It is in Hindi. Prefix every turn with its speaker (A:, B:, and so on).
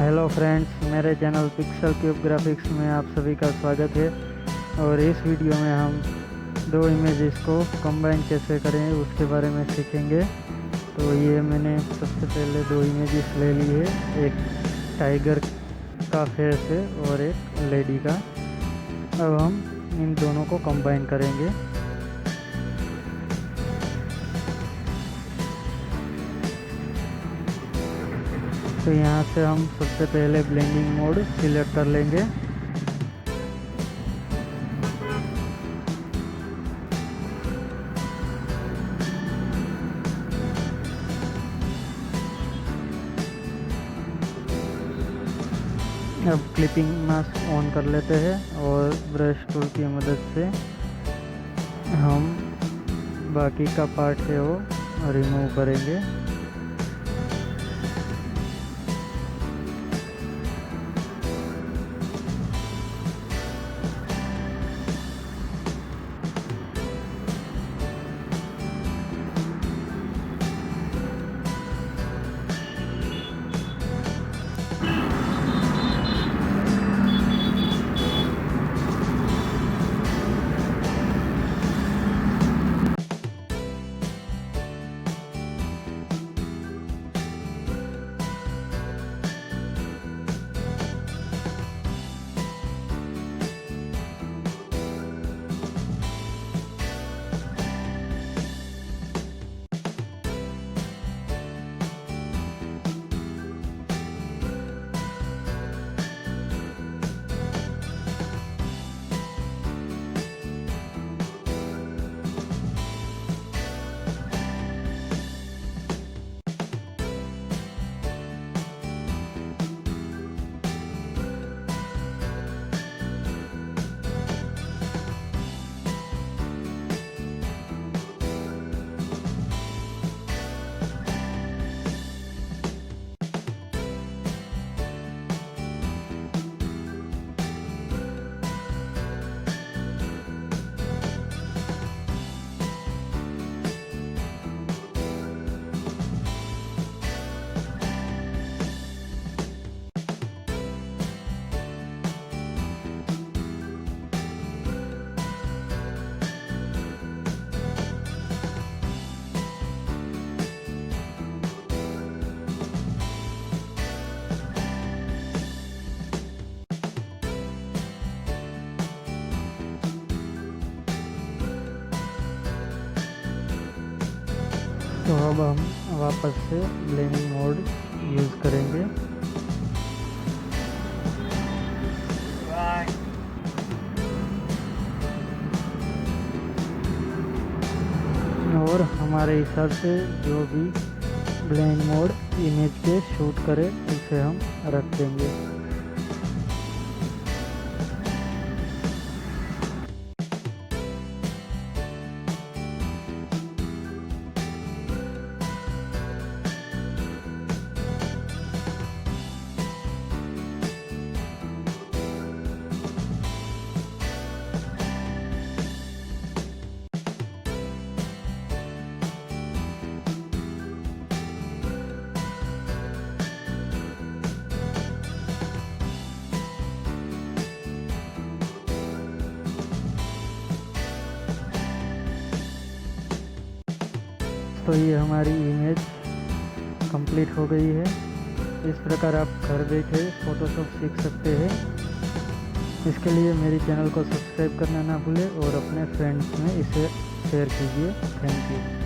A: हेलो फ्रेंड्स, मेरे चैनल पिक्सल क्यूब ग्राफिक्स में आप सभी का स्वागत है। और इस वीडियो में हम दो इमेजेस को कंबाइन कैसे करें उसके बारे में सीखेंगे। तो ये मैंने सबसे पहले दो इमेजेस ले ली है, एक टाइगर का फेस है और एक लेडी का। अब हम इन दोनों को कंबाइन करेंगे। तो यहाँ से हम सबसे पहले ब्लेंडिंग मोड सिलेक्ट कर लेंगे। अब क्लिपिंग मास्क ऑन कर लेते हैं और ब्रश टूल की मदद से हम बाकी का पार्ट है वो रिमूव करेंगे। तो अब हम वापस से ब्लेंडिंग मोड यूज़ करेंगे। और हमारे हिसाब से जो भी ब्लेंड मोड इमेज पे शूट करे उसे हम रख देंगे। तो ये हमारी इमेज कंप्लीट हो गई है। इस प्रकार आप घर बैठे फ़ोटोशॉप सीख सकते हैं। इसके लिए मेरे चैनल को सब्सक्राइब करना ना भूलें और अपने फ्रेंड्स में इसे शेयर कीजिए। Thank you.